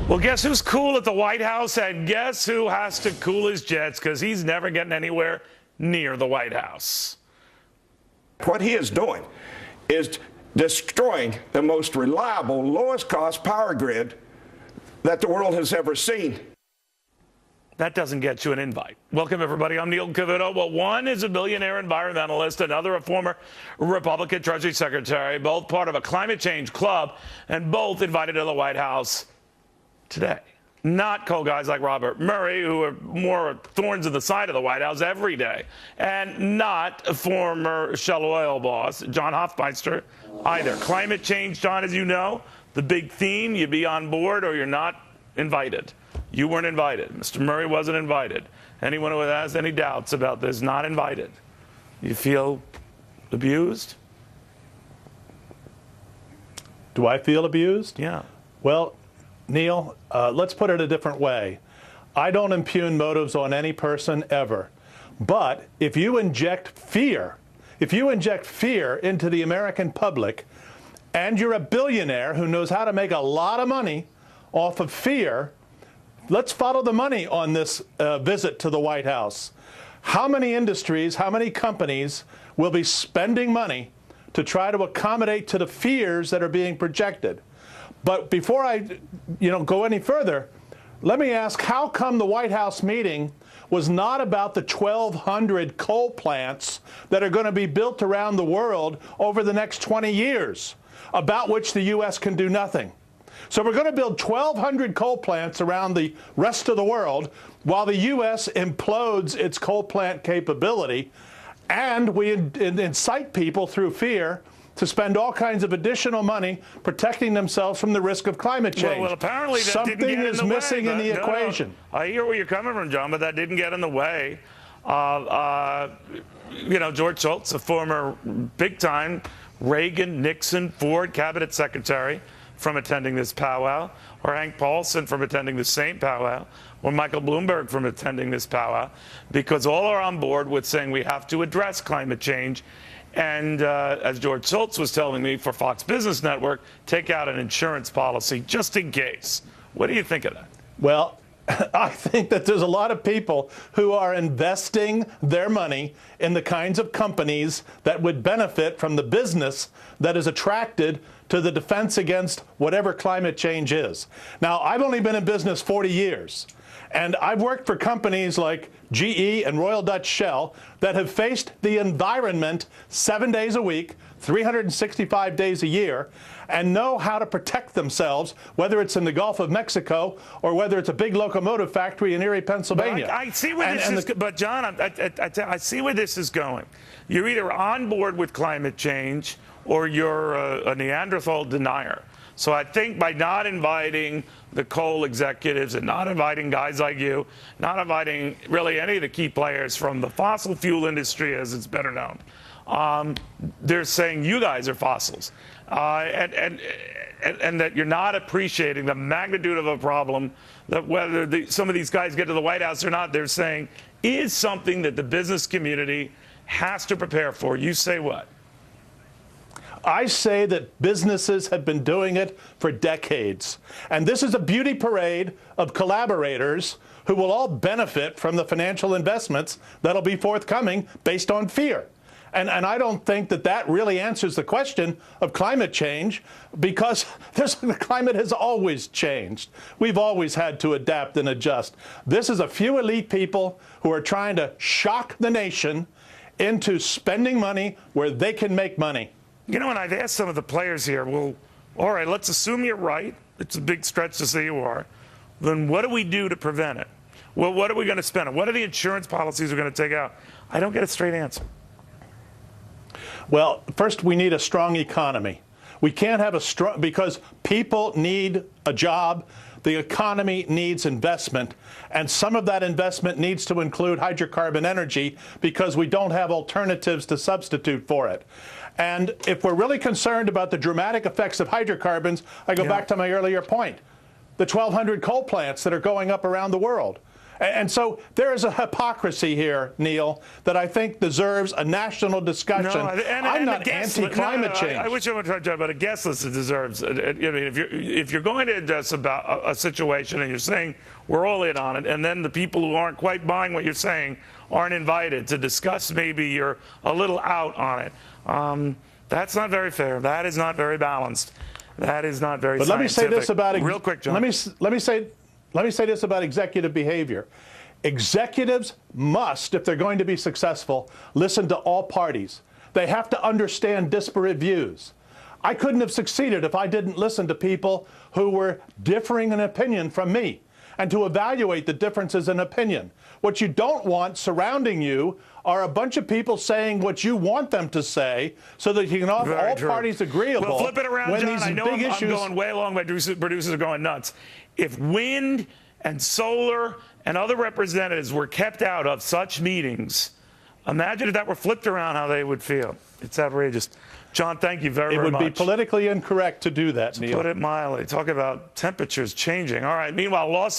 Well, guess who's cool at the White House, and guess who has to cool his jets because he's never getting anywhere near the White House. What he is doing is destroying the most reliable, lowest cost power grid that the world has ever seen. That doesn't get you an invite. Welcome, everybody. I'm Neil Cavuto. Well, one is a billionaire environmentalist, another a former Republican Treasury Secretary, both part of a climate change club, and both invited to the White House today. Not coal guys like Robert Murray, who are more thorns in the side of the White House every day, and not former Shell Oil boss John Hofmeister either. Climate change, John, as you know, the big theme, you be on board or you're not invited. You weren't invited. Mr. Murray wasn't invited. Anyone who has any doubts about this, not invited. You feel abused? Do I feel abused? Yeah. Well, Neil, let's put it a different way. I don't impugn motives on any person ever. But if you inject fear into the American public, and you're a billionaire who knows how to make a lot of money off of fear, let's follow the money on this visit to the White House. How many industries, how many companies will be spending money to try to accommodate to the fears that are being projected? But before I go any further, let me ask, how come the White House meeting was not about the 1,200 coal plants that are going to be built around the world over the next 20 years, about which the U.S. can do nothing? So we're going to build 1,200 coal plants around the rest of the world while the U.S. implodes its coal plant capability, and we incite people through fear to spend all kinds of additional money protecting themselves from the risk of climate change. Well, apparently that something didn't get is in the missing way, in the equation. I hear where you're coming from, John, but that didn't get in the way. George Shultz, a former big-time Reagan, Nixon, Ford cabinet secretary, from attending this powwow, or Hank Paulson from attending the same powwow, or Michael Bloomberg from attending this powwow, because all are on board with saying we have to address climate change. And as George Shultz was telling me for Fox Business Network, take out an insurance policy just in case. What do you think of that? Well, I think that there's a lot of people who are investing their money in the kinds of companies that would benefit from the business that is attracted to the defense against whatever climate change is. Now, I've only been in business 40 years. And I've worked for companies like GE and Royal Dutch Shell that have faced the environment 7 days a week, 365 days a year, and know how to protect themselves, whether it's in the Gulf of Mexico or whether it's a big locomotive factory in Erie, Pennsylvania. But I see where this is. But John, I see where this is going. You're either on board with climate change or you're a Neanderthal denier. So I think by not inviting the coal executives and not inviting guys like you, not inviting really any of the key players from the fossil fuel industry, as it's better known, they're saying you guys are fossils, and that you're not appreciating the magnitude of a problem that whether some of these guys get to the White House or not, they're saying is something that the business community has to prepare for. You say what? I say that businesses have been doing it for decades. And this is a beauty parade of collaborators who will all benefit from the financial investments that'll be forthcoming based on fear. And I don't think that that really answers the question of climate change, because the climate has always changed. We've always had to adapt and adjust. This is a few elite people who are trying to shock the nation into spending money where they can make money. You know, and I've asked some of the players here, well, all right, let's assume you're right. It's a big stretch to say you are. Then what do we do to prevent it? Well, what are we going to spend on? What are the insurance policies we're going to take out? I don't get a straight answer. Well, first we need a strong economy. We can't have a strong, because people need a job. The economy needs investment, and some of that investment needs to include hydrocarbon energy because we don't have alternatives to substitute for it. And if we're really concerned about the dramatic effects of hydrocarbons, I go back to my earlier point, the 1,200 coal plants that are going up around the world. And so there is a hypocrisy here, Neil, that I think deserves a national discussion. I'm not anti-climate change. I wish I would try to talk about a guest list. It deserves. I mean, if you're going to address about a situation and you're saying we're all in on it, and then the people who aren't quite buying what you're saying aren't invited to discuss, maybe you're a little out on it. That's not very fair. That is not very balanced. That is not very. But let me say this about real quick, John. Let me say this about executive behavior. Executives must, if they're going to be successful, listen to all parties. They have to understand disparate views. I couldn't have succeeded if I didn't listen to people who were differing in opinion from me, and to evaluate the differences in opinion. What you don't want surrounding you are a bunch of people saying what you want them to say, so that you can have all parties agreeable. Well, flip it around, when John. these I know big I'm issues going way along. My producers are going nuts. If wind and solar and other representatives were kept out of such meetings, imagine if that were flipped around, how they would feel. It's outrageous. John, thank you very, very much. It would be politically incorrect to do that, Neil. Put it mildly. Talk about temperatures changing. All right. Meanwhile, lawsuit.